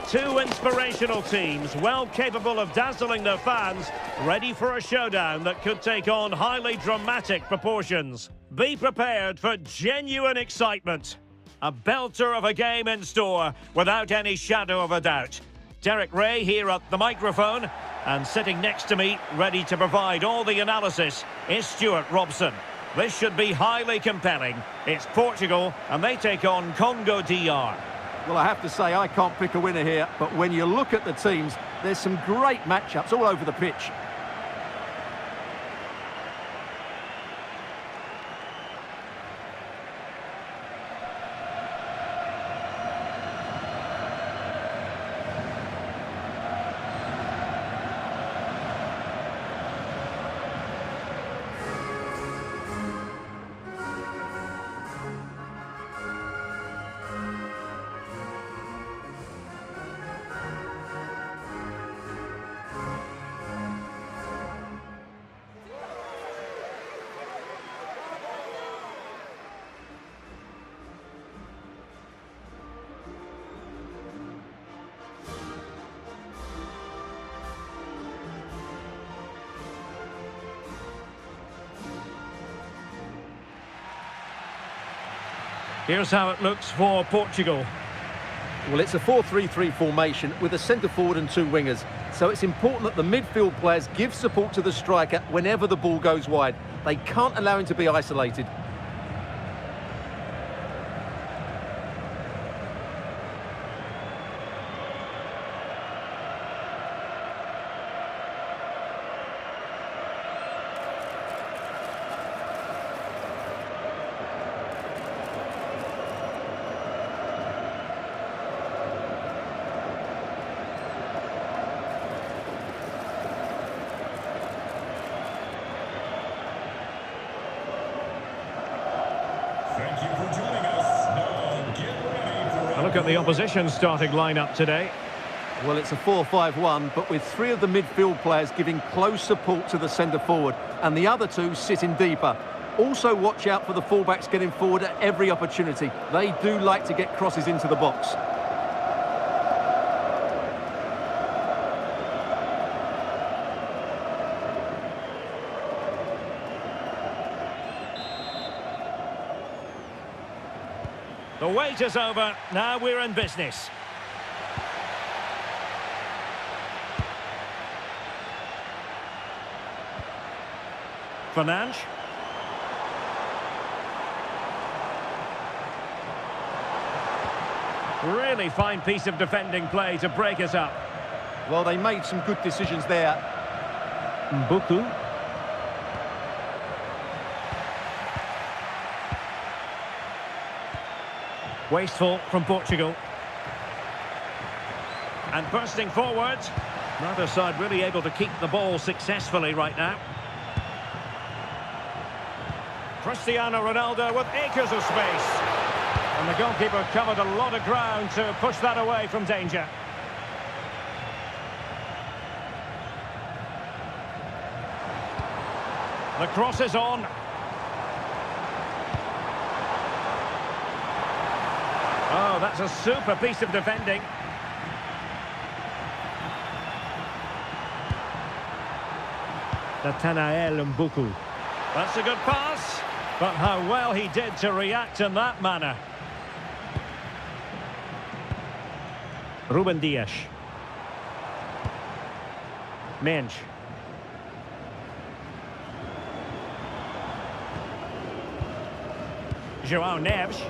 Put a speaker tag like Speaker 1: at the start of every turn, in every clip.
Speaker 1: Two inspirational teams, well capable of dazzling their fans, ready for a showdown that could take on highly dramatic proportions. Be prepared for genuine excitement. A belter of a game in store, without any shadow of a doubt. Derek Ray here at the microphone, and sitting next to me, ready to provide all the analysis, is Stuart Robson. This should be highly compelling. It's Portugal, and they take on Congo DR.
Speaker 2: Well, I have to say, I can't pick a winner here, but when you look at the teams, there's some great matchups all over the pitch.
Speaker 1: Here's how it looks for Portugal.
Speaker 2: Well, it's a 4-3-3 formation with a centre forward and two wingers. So it's important that the midfield players give support to the striker whenever the ball goes wide. They can't allow him to be isolated.
Speaker 1: Look at the opposition starting lineup today.
Speaker 2: Well, it's a 4-5-1, but with three of the midfield players giving close support to the centre forward, and the other two sitting deeper. Also watch out for the fullbacks getting forward at every opportunity. They do like to get crosses into the box.
Speaker 1: The wait is over, now we're in business. Fernandes. Really fine piece of defending play to break us up.
Speaker 2: Well, they made some good decisions there.
Speaker 1: Mbuku. Wasteful from Portugal. And bursting forward. Neither side really able to keep the ball successfully right now. Cristiano Ronaldo with acres of space. And the goalkeeper covered a lot of ground to push that away from danger. The cross is on. Oh, that's a super piece of defending. Nathanael Mbuku. That's a good pass, but how well he did to react in that manner. Ruben Dias. Mensch. João Neves.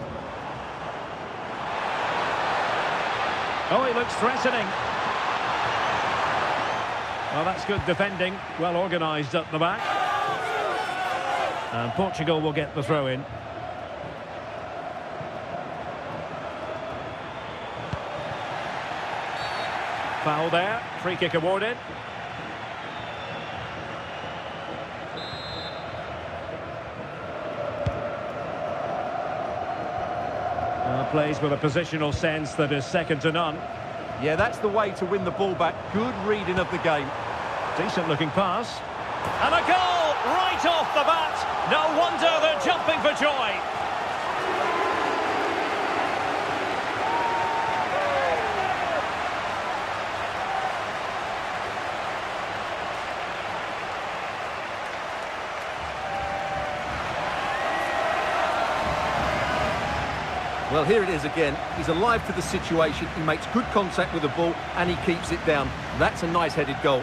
Speaker 1: Oh, he looks threatening. Well, that's good defending. Well organised at the back. And Portugal will get the throw-in. Foul there. Free kick awarded. Plays with a positional sense that is second to none.
Speaker 2: Yeah, that's the way to win the ball back. Good reading of the game.
Speaker 1: Decent looking pass. And a goal right off the bat. No wonder they're jumping for joy.
Speaker 2: Well, here it is again. He's alive to the situation. He makes good contact with the ball and he keeps it down. That's a nice-headed goal.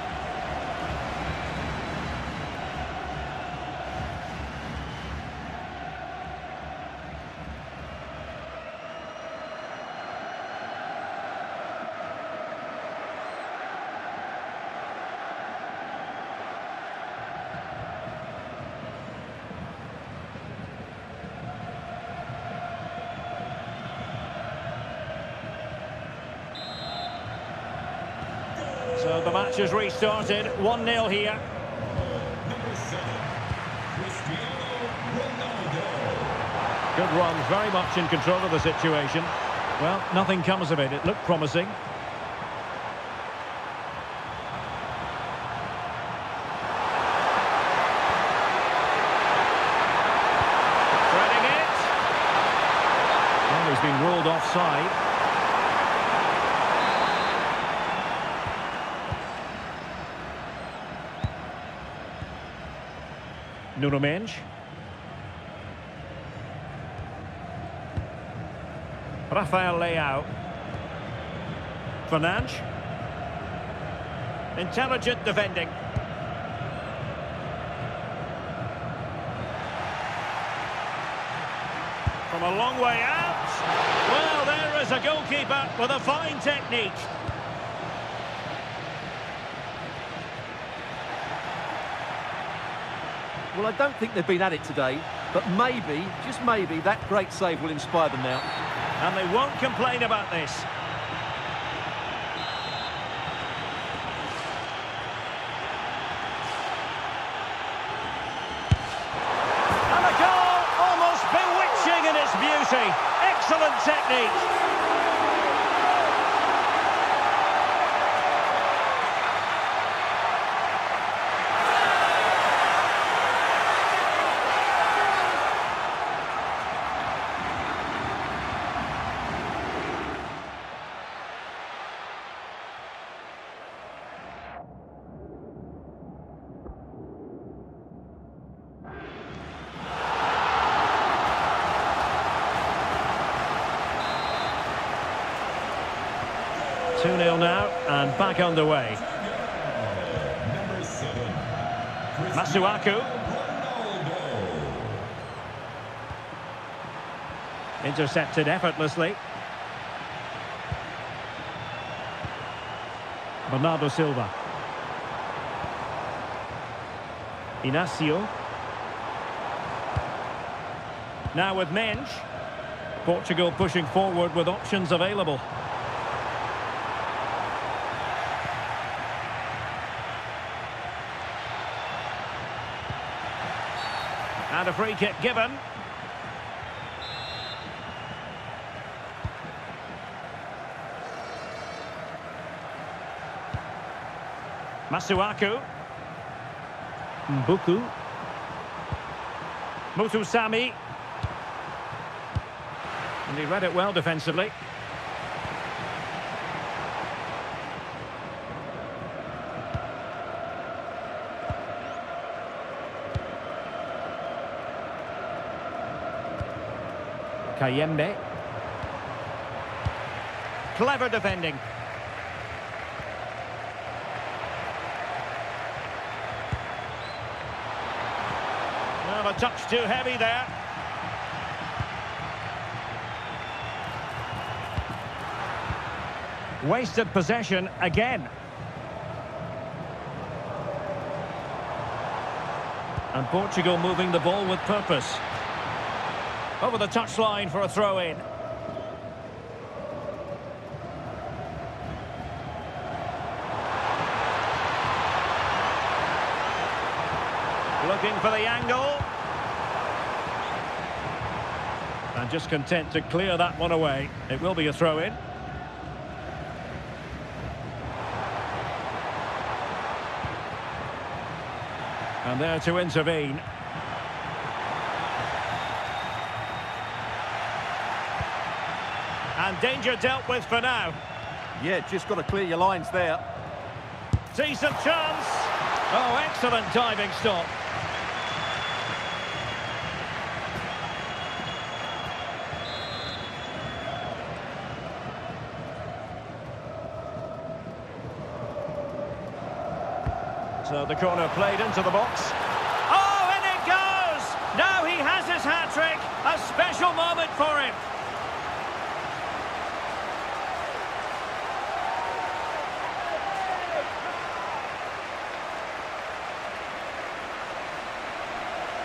Speaker 1: So the match has restarted, 1-0 here. Good run, very much in control of the situation. Well, nothing comes of it. It looked promising. Threading it. Well, he's been ruled offside. Nuno Mendes. Rafael Leao. Fernandes. Intelligent defending. From a long way out. Well, there is a goalkeeper with a fine technique.
Speaker 2: Well, I don't think they've been at it today, but maybe, just maybe, that great save will inspire them now.
Speaker 1: And they won't complain about this. And a goal, almost bewitching in its beauty. Excellent technique. Two 2-0 now, and back underway. Masuaku. Intercepted effortlessly. Bernardo Silva. Inacio. Now with Mendes. Portugal pushing forward with options available. And a free kick given. Masuaku. Mbuku. Mutusami. And he read it well defensively. Kayembe. Clever defending. Well, a touch too heavy there. Wasted possession again. And Portugal moving the ball with purpose. Over the touchline for a throw-in. Looking for the angle. And just content to clear that one away. It will be a throw-in. And there to intervene. And danger dealt with for now.
Speaker 2: Yeah, just got to clear your lines there.
Speaker 1: Decent chance. Oh, excellent diving stop. So the corner played into the box. Oh, and it goes! Now he has his hat-trick. A special moment for him.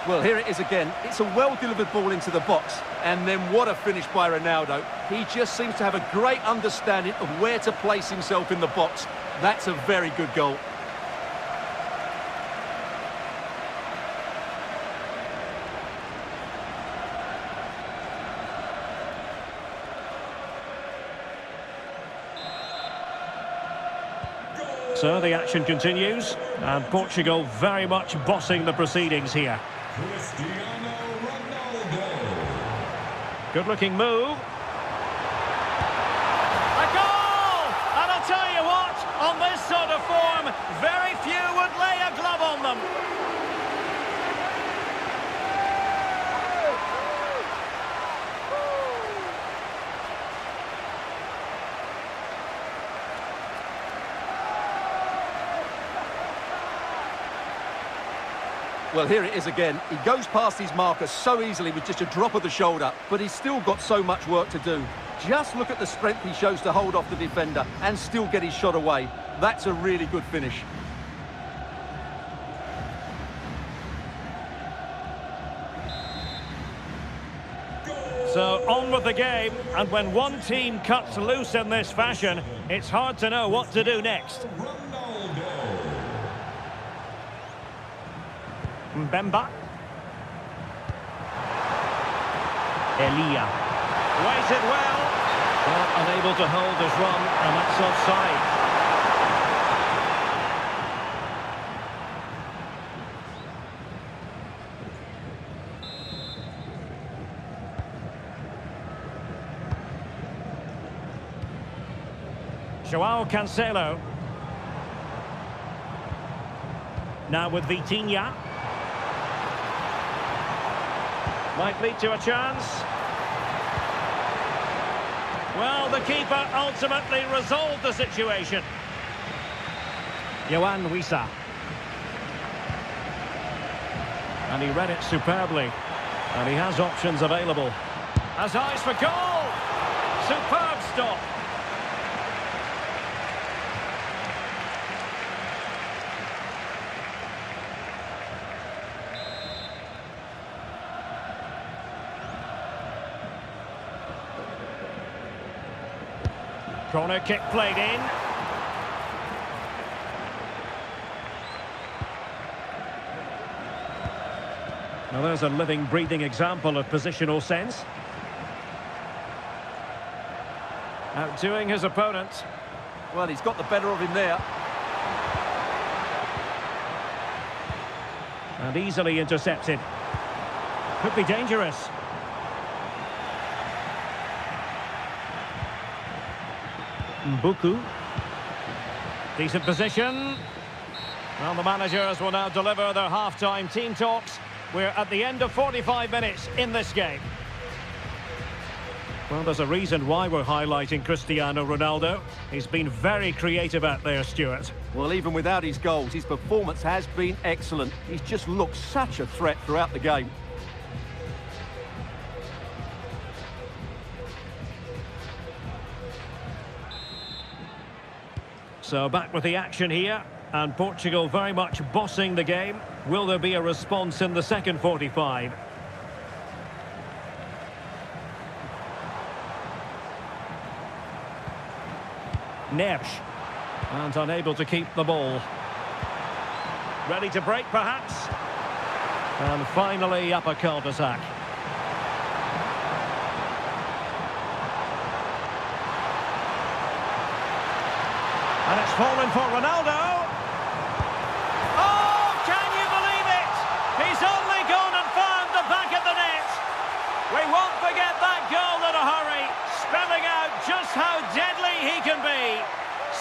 Speaker 2: Well, here it is again. It's a well-delivered ball into the box. And then what a finish by Ronaldo. He just seems to have a great understanding of where to place himself in the box. That's a very good goal.
Speaker 1: So the action continues, and Portugal very much bossing the proceedings here. Good-looking move. A goal! And I'll tell you what, on this sort of form, very few would lay a glove on them.
Speaker 2: Well, here it is again. He goes past his marker so easily with just a drop of the shoulder, but he's still got so much work to do. Just look at the strength he shows to hold off the defender and still get his shot away. That's a really good finish.
Speaker 1: So on with the game, and when one team cuts loose in this fashion, it's hard to know what to do next. Mbemba. Elia. Waited well. Unable to hold his run, and that's offside. Joao Cancelo. Now with Vitinha. Might lead to a chance. Well, the keeper ultimately resolved the situation. Yohan Wissa. And he read it superbly. And he has options available. Has eyes for goal! Superb stop. Corner kick played in. Now there's a living, breathing example of positional sense. Outdoing his opponent.
Speaker 2: Well, he's got the better of him there.
Speaker 1: And easily intercepted. Could be dangerous. Mbuku. Decent position. Well, the managers will now deliver their half-time team talks. We're at the end of 45 minutes in this game. Well, there's a reason why we're highlighting Cristiano Ronaldo. He's been very creative out there, Stuart.
Speaker 2: Well, even without his goals, his performance has been excellent. He's just looked such a threat throughout the game.
Speaker 1: So back with the action here, and Portugal very much bossing the game. Will there be a response in the second 45? Neves, and unable to keep the ball. Ready to break, perhaps? And finally up a cul-de-sac. And it's fallen for Ronaldo. Oh, can you believe it? He's only gone and found the back of the net. We won't forget that goal in a hurry, spelling out just how deadly he can be.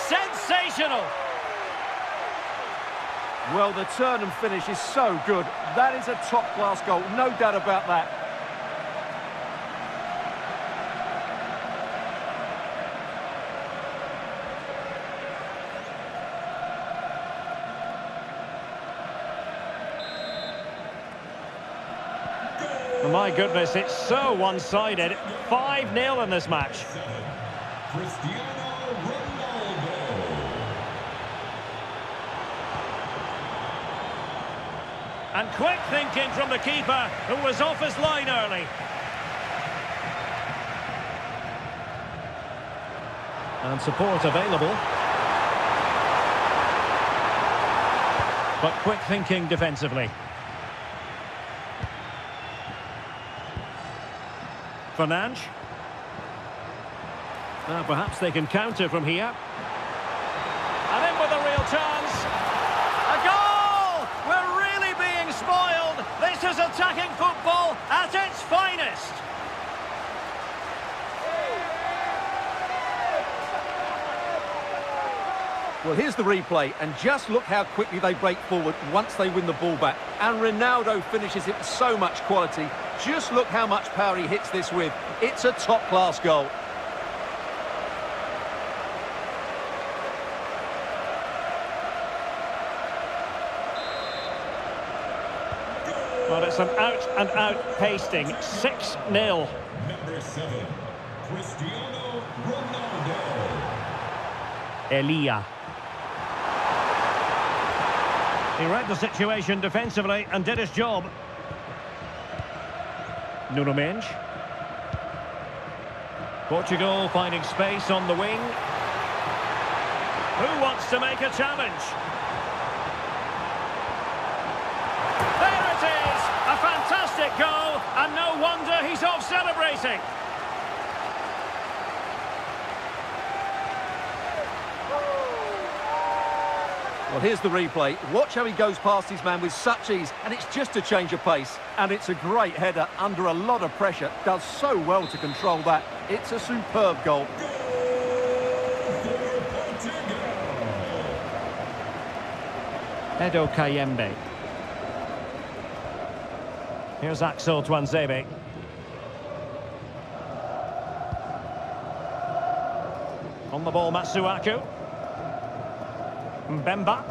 Speaker 1: Sensational.
Speaker 2: Well, the turn and finish is so good. That is a top-class goal, no doubt about that.
Speaker 1: Oh, my goodness, it's so one-sided. 5-0 in this match. And quick thinking from the keeper, who was off his line early. And support available. But quick thinking defensively. Fernandes. Now perhaps they can counter from here. And in with a real chance. A goal! We're really being spoiled. This is attacking football at its finest.
Speaker 2: Well, here's the replay, and just look how quickly they break forward once they win the ball back. And Ronaldo finishes it with so much quality. Just look how much power he hits this with. It's a top-class goal.
Speaker 1: Well, it's an out-and-out pasting. 6-0.
Speaker 3: Number 7, Cristiano Ronaldo.
Speaker 1: Elia. He read the situation defensively and did his job. Nuno Mendes. Portugal finding space on the wing. Who wants to make a challenge? There it is! A fantastic goal, and no wonder he's off celebrating.
Speaker 2: Well, here's the replay. Watch how he goes past his man with such ease, and it's just a change of pace. And it's a great header under a lot of pressure. Does so well to control that. It's a superb goal.
Speaker 1: Edo Kayembe. Here's Axel Tuanzebe. On the ball, Matsuaku. Mbemba.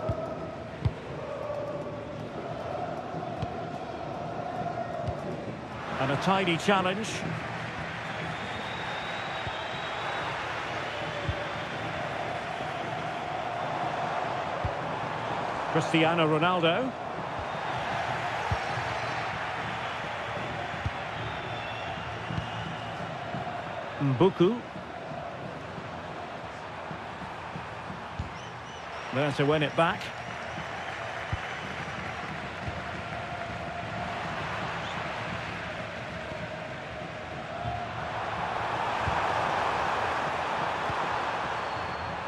Speaker 1: And a tidy challenge. Cristiano Ronaldo. Mbuku. There to win it back.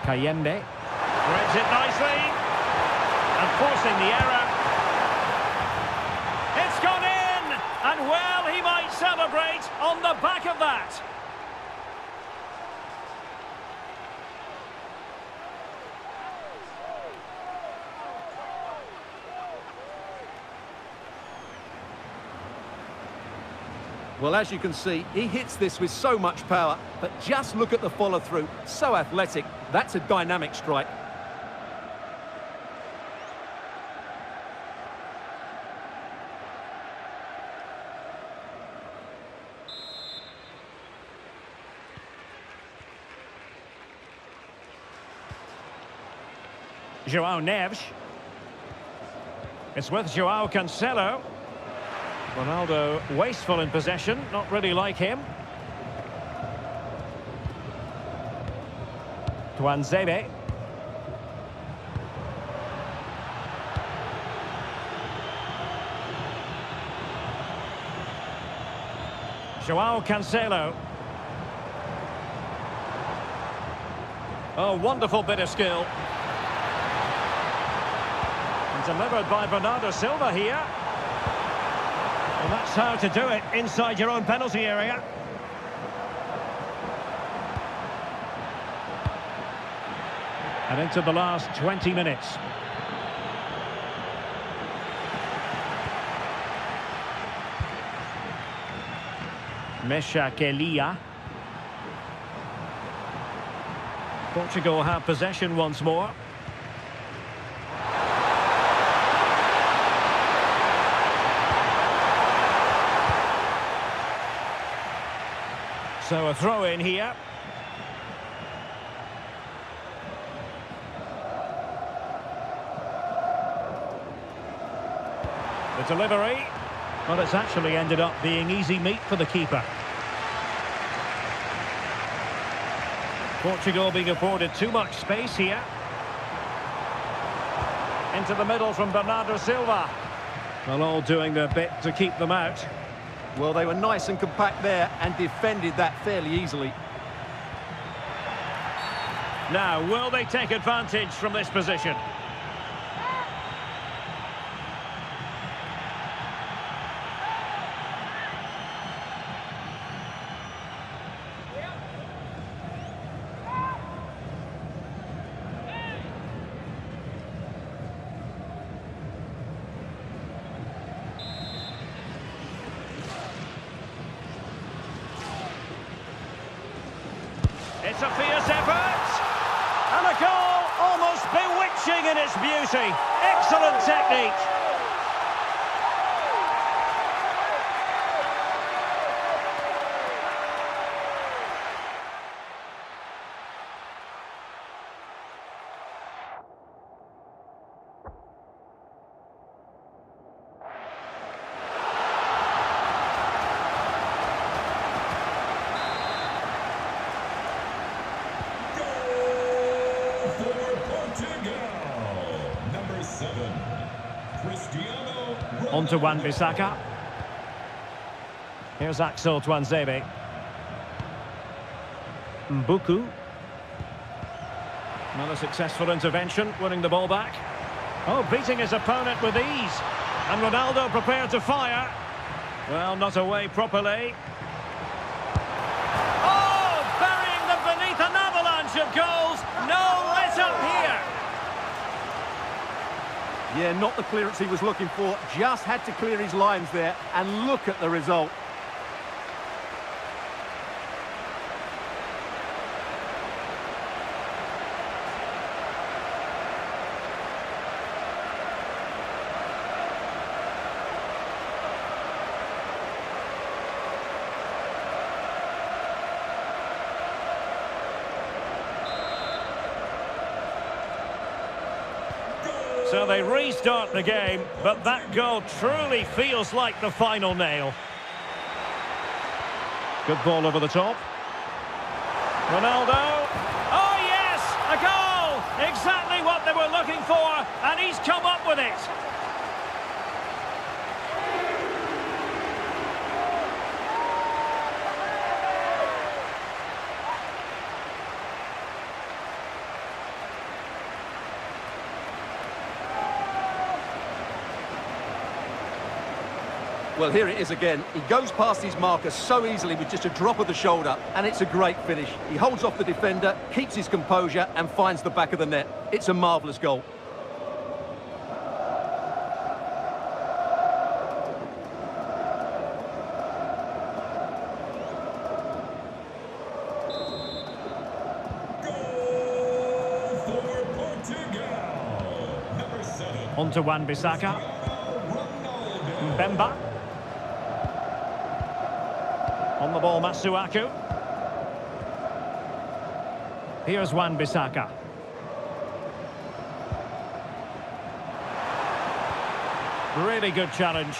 Speaker 1: Kayembe. Threads it nicely. And forcing the error. It's gone in! And well, he might celebrate on the back of that.
Speaker 2: Well, as you can see, he hits this with so much power, but just look at the follow-through. So athletic. That's a dynamic strike.
Speaker 1: João Neves. It's with João Cancelo. Ronaldo wasteful in possession, not really like him. Tuanzebe. João Cancelo. Oh, wonderful bit of skill. And delivered by Bernardo Silva here. Well, that's how to do it inside your own penalty area. And into the last 20 minutes. Mesha Kelia. Portugal have possession once more. So a throw in here. The delivery. Well, it's actually ended up being easy meat for the keeper. Portugal being afforded too much space here. Into the middle from Bernardo Silva. Well, all doing their bit to keep them out.
Speaker 2: Well, they were nice and compact there and defended that fairly easily.
Speaker 1: Now, will they take advantage from this position? It's a fierce effort, and a goal almost bewitching in its beauty. Excellent technique. On to Wan-Bissaka. Here's Axel Tuanzebe. Mbuku. Another successful intervention, winning the ball back. Oh, beating his opponent with ease. And Ronaldo prepared to fire. Well, not away properly. Oh, burying them beneath an avalanche of goals. No let up here.
Speaker 2: Yeah, not the clearance he was looking for. Just had to clear his lines there, and look at the result.
Speaker 1: So they restart the game, but that goal truly feels like the final nail. Good ball over the top. Ronaldo. Oh, yes! A goal! Exactly what they were looking for, and he's come up with it.
Speaker 2: Well, here it is again. He goes past his marker so easily with just a drop of the shoulder, and it's a great finish. He holds off the defender, keeps his composure, and finds the back of the net. It's a marvellous goal.
Speaker 1: On to Wan-Bissaka. Mbemba. On the ball, Masuaku. Here's Wan-Bissaka. Really good challenge.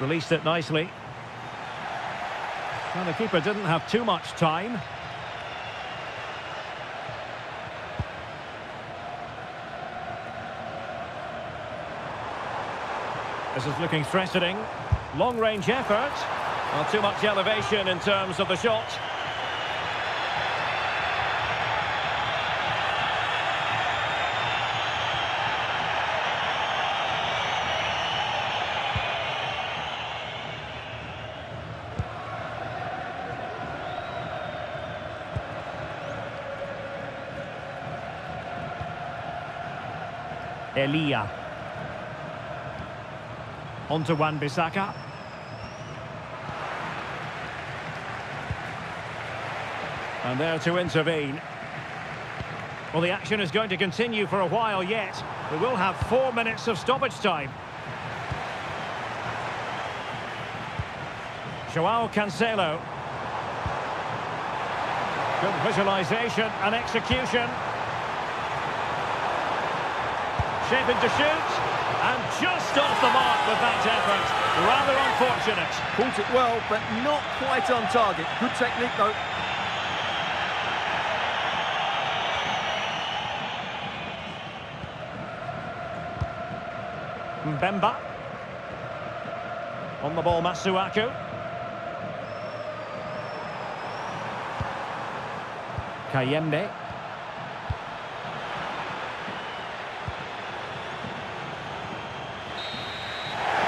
Speaker 1: Released it nicely. Well, the keeper didn't have too much time. This is looking threatening. Long-range effort. Not too much elevation in terms of the shot. Elia. On to Wan-Bissaka. And there to intervene. Well, the action is going to continue for a while yet. We will have 4 minutes of stoppage time. Joao Cancelo. Good visualisation and execution. Shaping to shoot. And just off the mark with that effort. Rather unfortunate.
Speaker 2: Caught it well, but not quite on target. Good technique, though.
Speaker 1: Mbemba. On the ball, Masuaku. Kayembe.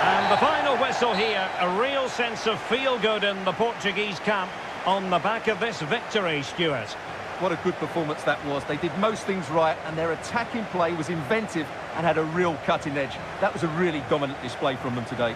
Speaker 1: And the final whistle here. A real sense of feel-good in the Portuguese camp on the back of this victory, Stuart.
Speaker 2: What a good performance that was. They did most things right, and their attacking play was inventive and had a real cutting edge. That was a really dominant display from them today.